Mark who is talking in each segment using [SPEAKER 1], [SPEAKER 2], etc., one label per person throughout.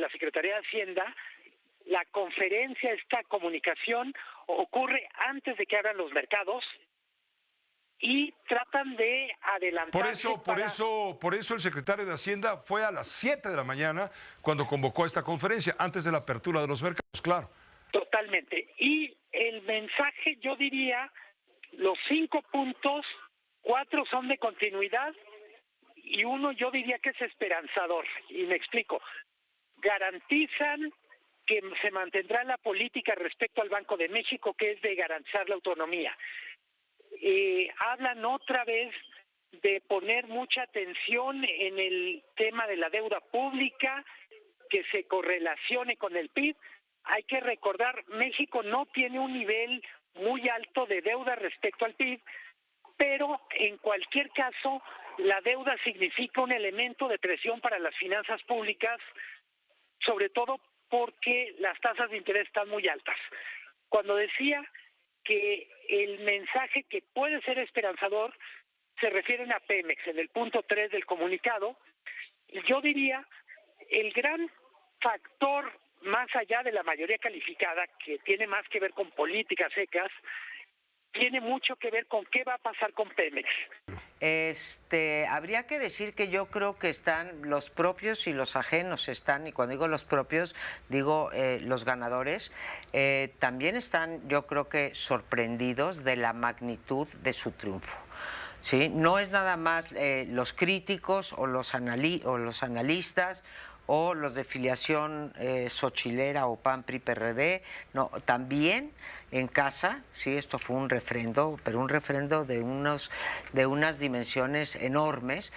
[SPEAKER 1] la Secretaría de Hacienda, la conferencia, esta comunicación ocurre antes de que abran los mercados y tratan de adelantarse.
[SPEAKER 2] Por eso el secretario de Hacienda fue a las 7 de la mañana cuando convocó esta conferencia, antes de la apertura de los mercados, claro.
[SPEAKER 1] Totalmente. Y el mensaje, yo diría, los 5 puntos, 4 son de continuidad y uno yo diría que es esperanzador. Y me explico. Garantizan que se mantendrá la política respecto al Banco de México, que es de garantizar la autonomía. Hablan otra vez de poner mucha atención en el tema de la deuda pública, que se correlacione con el PIB. Hay que recordar, México no tiene un nivel muy alto de deuda respecto al PIB, pero en cualquier caso la deuda significa un elemento de presión para las finanzas públicas, sobre todo porque las tasas de interés están muy altas. Cuando decía que el mensaje que puede ser esperanzador se refieren a Pemex, en el punto 3 del comunicado, y yo diría el gran factor más allá de la mayoría calificada, que tiene más que ver con políticas secas, tiene mucho que ver con qué va a pasar con Pemex.
[SPEAKER 3] Habría que decir que yo creo que están los propios y los ajenos y cuando digo los propios, digo los ganadores, también están, yo creo que sorprendidos de la magnitud de su triunfo. ¿Sí? No es nada más los críticos o los analistas o los de filiación xochilera o PAN, PRI, PRD, no, también en casa, sí, esto fue un refrendo, pero un refrendo de unas dimensiones enormes.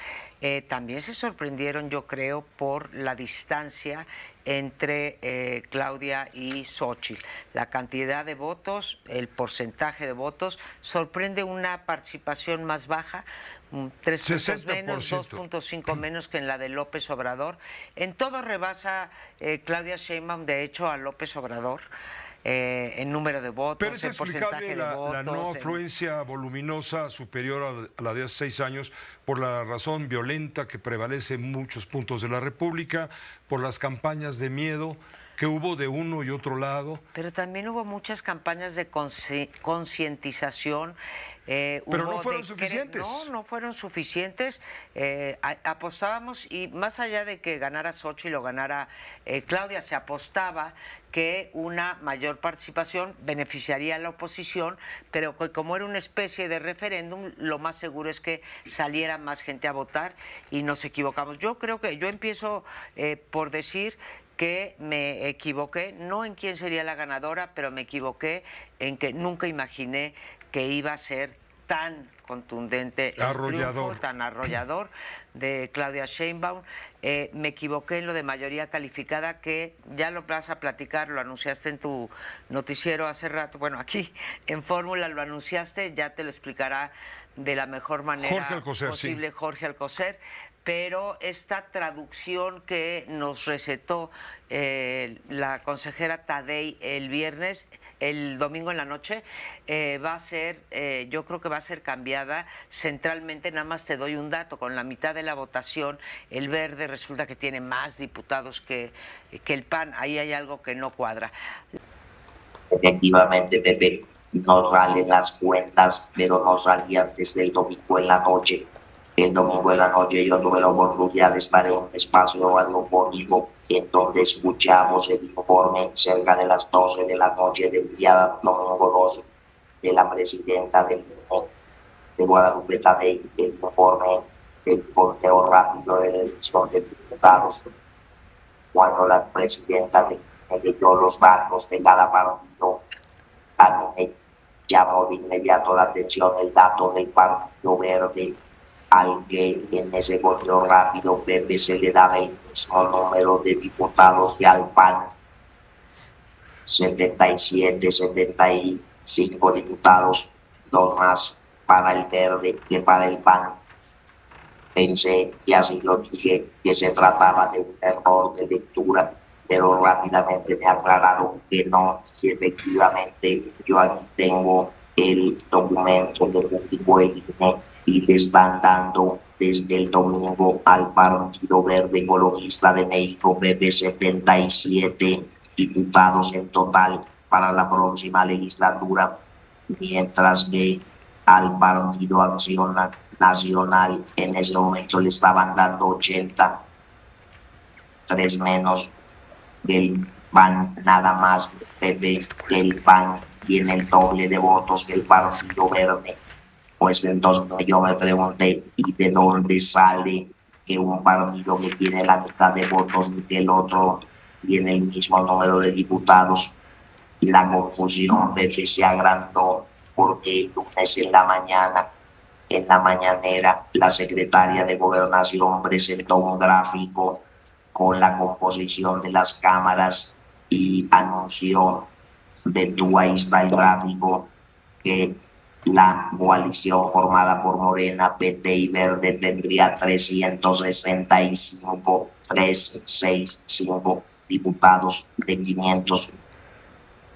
[SPEAKER 3] También se sorprendieron, yo creo, por la distancia entre Claudia y Xóchitl. La cantidad de votos, el porcentaje de votos, sorprende una participación más baja, 3 puntos menos, 2.5 menos que en la de López Obrador. En todo rebasa Claudia Sheinbaum, de hecho, a López Obrador. En número de votos,
[SPEAKER 2] pero es
[SPEAKER 3] en porcentaje de votos.
[SPEAKER 2] La no afluencia voluminosa superior a la de hace 6 años por la razón violenta que prevalece en muchos puntos de la República, por las campañas de miedo que hubo de uno y otro lado.
[SPEAKER 3] Pero también hubo muchas campañas de concientización.
[SPEAKER 2] Pero no fueron suficientes.
[SPEAKER 3] No fueron suficientes. Apostábamos, y más allá de que ganara Xóchitl o ganara Claudia, se apostaba que una mayor participación beneficiaría a la oposición, pero que como era una especie de referéndum, lo más seguro es que saliera más gente a votar y nos equivocamos. Yo creo que yo empiezo por decir que me equivoqué, no en quién sería la ganadora, pero me equivoqué en que nunca imaginé que iba a ser tan contundente el triunfo, tan arrollador de Claudia Sheinbaum. Me equivoqué en lo de mayoría calificada, que ya lo vas a platicar, lo anunciaste en tu noticiero hace rato, bueno, aquí en Fórmula lo anunciaste, ya te lo explicará de la mejor manera posible Jorge Alcocer. Pero esta traducción que nos recetó la consejera Tadei el domingo en la noche, va a ser, yo creo que va a ser cambiada centralmente. Nada más te doy un dato: con la mitad de la votación, el Verde resulta que tiene más diputados que el PAN. Ahí hay algo que no cuadra.
[SPEAKER 4] Efectivamente, Pepe, nos salen las cuentas, pero nos salían desde el domingo en la noche. El domingo en la noche yo tuve la oportunidad de estar en un espacio radiofónico en donde escuchamos el informe cerca de las 12 de la noche del día domingo 12 de la presidenta de Guadalupe Tadei, el informe del conteo rápido de la elección de diputados. Cuando la presidenta leyó los datos de cada partido, a mí me llamó de inmediato la atención el dato del Partido Verde, al que en ese conteo rápido Pepe se le daba el mismo número de diputados que al PAN, 77, 75 diputados, 2 más para el Verde que para el PAN. Pensé, y así lo dije, que se trataba de un error de lectura, pero rápidamente me aclararon que no, que efectivamente yo aquí tengo el documento del último INE y le están dando Desde el domingo al Partido Verde Ecologista de México, PP 77 diputados en total para la próxima legislatura, mientras que al Partido Acción Nacional en ese momento le estaban dando 80, 3 menos del PAN, nada más. El PAN tiene el doble de votos que el Partido Verde. Pues entonces yo me pregunté, ¿y de dónde sale que un partido que tiene la mitad de votos y que el otro tiene el mismo número de diputados? Y la confusión se agrandó porque el lunes en la mañanera, la secretaria de Gobernación presentó un gráfico con la composición de las cámaras y anunció, de tú ahí está el gráfico, que la coalición formada por Morena, PT y Verde tendría 365 diputados de 500.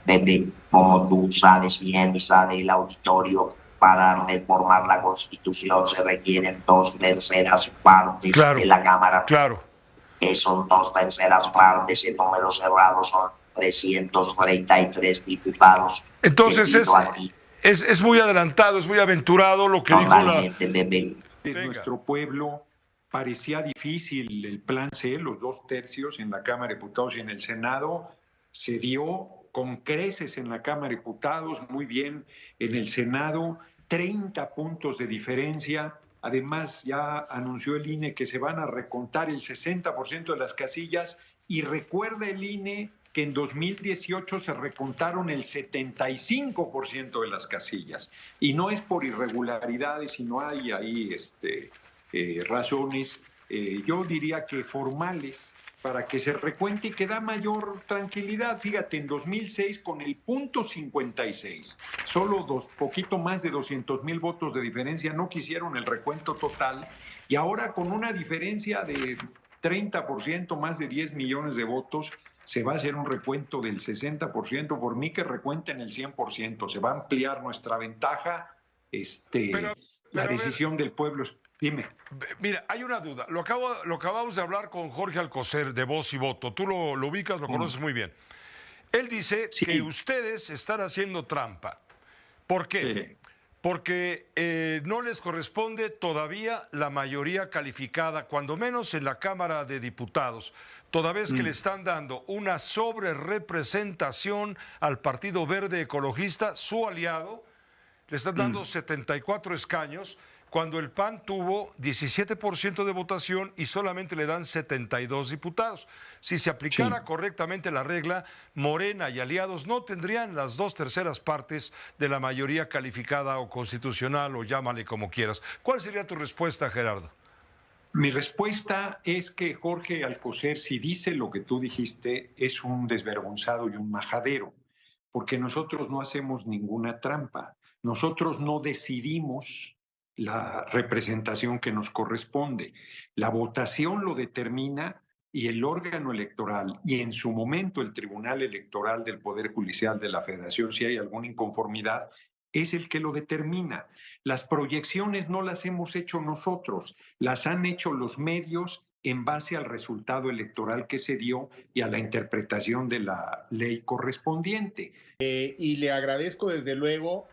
[SPEAKER 4] Pepe, como tú sabes bien y sabe el auditorio, para reformar la Constitución se requieren 2/3 partes de la Cámara.
[SPEAKER 2] Claro.
[SPEAKER 4] Esos 2/3 partes en número cerrado son 333 diputados.
[SPEAKER 2] Entonces es muy adelantado, es muy aventurado lo que dijo la...
[SPEAKER 5] Nuestro pueblo. Parecía difícil el plan C, los 2/3 en la Cámara de Diputados y en el Senado. Se dio con creces en la Cámara de Diputados, muy bien en el Senado, 30 puntos de diferencia. Además, ya anunció el INE que se van a recontar el 60% de las casillas, y recuerda el INE que en 2018 se recontaron el 75% de las casillas. Y no es por irregularidades, sino hay ahí razones, yo diría que formales, para que se recuente y que da mayor tranquilidad. Fíjate, en 2006 con el punto 56, solo poquito más de 200,000 votos de diferencia, no quisieron el recuento total, y ahora con una diferencia de 30%, más de 10 millones de votos, se va a hacer un recuento del 60%, por mí que recuenten el 100%, se va a ampliar nuestra ventaja, la decisión del pueblo. Dime.
[SPEAKER 2] Mira, hay una duda. Lo acabamos de hablar con Jorge Alcocer de Voz y Voto. Tú lo ubicas, lo conoces muy bien. Él dice que ustedes están haciendo trampa. ¿Por qué? Sí. Porque no les corresponde todavía la mayoría calificada, cuando menos en la Cámara de Diputados, toda vez que le están dando una sobrerepresentación al Partido Verde Ecologista, su aliado, le están dando 74 escaños, cuando el PAN tuvo 17% de votación y solamente le dan 72 diputados. Si se aplicara correctamente la regla, Morena y aliados no tendrían las 2/3 partes de la mayoría calificada o constitucional, o llámale como quieras. ¿Cuál sería tu respuesta, Gerardo?
[SPEAKER 5] Mi respuesta es que Jorge Alcocer, si dice lo que tú dijiste, es un desvergonzado y un majadero, porque nosotros no hacemos ninguna trampa. Nosotros no decidimos la representación que nos corresponde. La votación lo determina, y el órgano electoral, y en su momento el Tribunal Electoral del Poder Judicial de la Federación, si hay alguna inconformidad, es el que lo determina. Las proyecciones no las hemos hecho nosotros, las han hecho los medios en base al resultado electoral que se dio y a la interpretación de la ley correspondiente.
[SPEAKER 6] Y le agradezco desde luego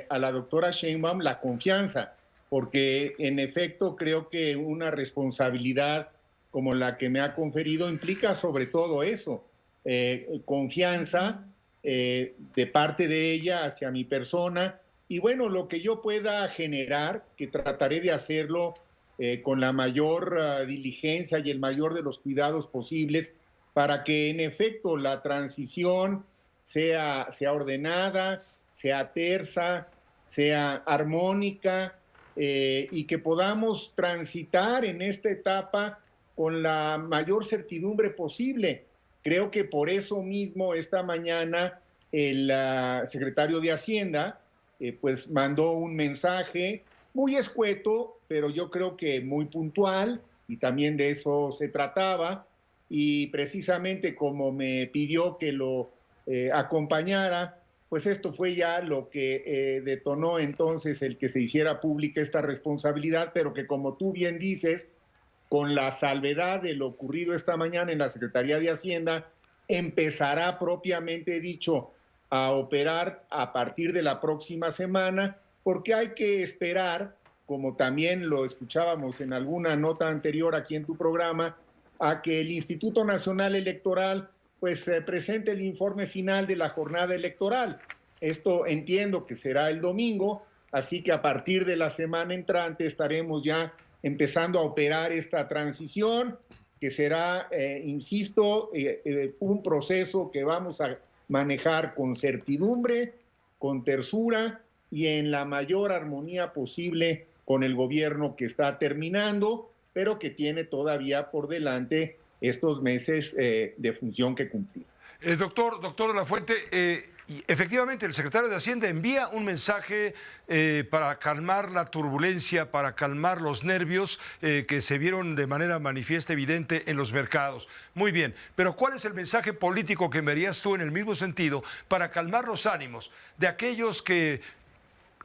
[SPEAKER 6] a la doctora Sheinbaum la confianza, porque en efecto creo que una responsabilidad como la que me ha conferido implica sobre todo eso, confianza de parte de ella hacia mi persona, y bueno, lo que yo pueda generar, que trataré de hacerlo con la mayor diligencia y el mayor de los cuidados posibles, para que en efecto la transición sea ordenada, sea tersa, sea armónica, y que podamos transitar en esta etapa con la mayor certidumbre posible. Creo que por eso mismo esta mañana el secretario de Hacienda pues mandó un mensaje muy escueto, pero yo creo que muy puntual, y también de eso se trataba, y precisamente como me pidió que lo acompañara, pues esto fue ya lo que detonó entonces el que se hiciera pública esta responsabilidad, pero que, como tú bien dices, con la salvedad de lo ocurrido esta mañana en la Secretaría de Hacienda, empezará propiamente dicho a operar a partir de la próxima semana, porque hay que esperar, como también lo escuchábamos en alguna nota anterior aquí en tu programa, a que el Instituto Nacional Electoral pues presente el informe final de la jornada electoral. Esto entiendo que será el domingo, así que a partir de la semana entrante estaremos ya empezando a operar esta transición, que será, insisto, un proceso que vamos a manejar con certidumbre, con tersura y en la mayor armonía posible con el gobierno que está terminando, pero que tiene todavía por delante estos meses de función que cumplir.
[SPEAKER 2] Doctor de la Fuente, efectivamente el secretario de Hacienda envía un mensaje para calmar la turbulencia, para calmar los nervios que se vieron de manera manifiesta, evidente en los mercados. Muy bien, pero ¿cuál es el mensaje político que enviarías tú en el mismo sentido para calmar los ánimos de aquellos que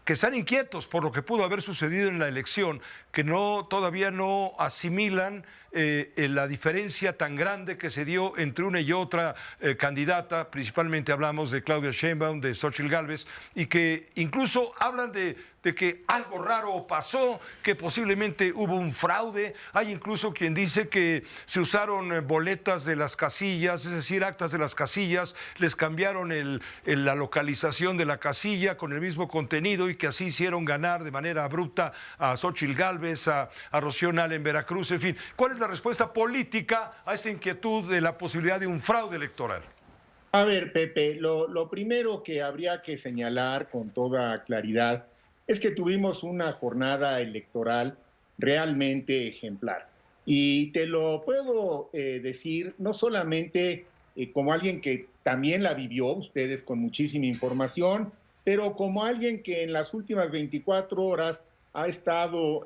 [SPEAKER 2] están inquietos por lo que pudo haber sucedido en la elección, que todavía no asimilan la diferencia tan grande que se dio entre una y otra candidata? Principalmente hablamos de Claudia Sheinbaum, de Xóchitl Gálvez, y que incluso hablan de que algo raro pasó, que posiblemente hubo un fraude. Hay incluso quien dice que se usaron boletas de las casillas, es decir, actas de las casillas, les cambiaron la localización de la casilla con el mismo contenido y que así hicieron ganar de manera abrupta a Xóchitl Gálvez, a Rocío Nale en Veracruz, en fin. ¿Cuál es la respuesta política a esta inquietud de la posibilidad de un fraude electoral?
[SPEAKER 6] A ver, Pepe, lo primero que habría que señalar con toda claridad es que tuvimos una jornada electoral realmente ejemplar. Y te lo puedo decir no solamente como alguien que también la vivió, ustedes con muchísima información, pero como alguien que en las últimas 24 horas ha estado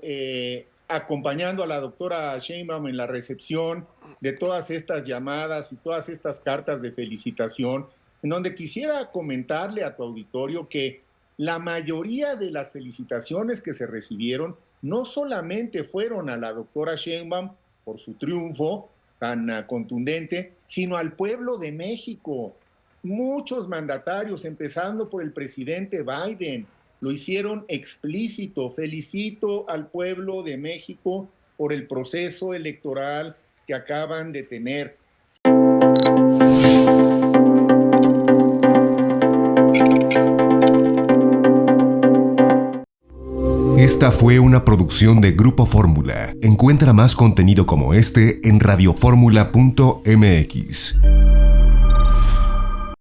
[SPEAKER 6] acompañando a la doctora Sheinbaum en la recepción de todas estas llamadas y todas estas cartas de felicitación, en donde quisiera comentarle a tu auditorio que la mayoría de las felicitaciones que se recibieron no solamente fueron a la doctora Sheinbaum por su triunfo tan contundente, sino al pueblo de México. Muchos mandatarios, empezando por el presidente Biden, lo hicieron explícito. Felicito al pueblo de México por el proceso electoral que acaban de tener.
[SPEAKER 7] Esta fue una producción de Grupo Fórmula. Encuentra más contenido como este en radioformula.mx.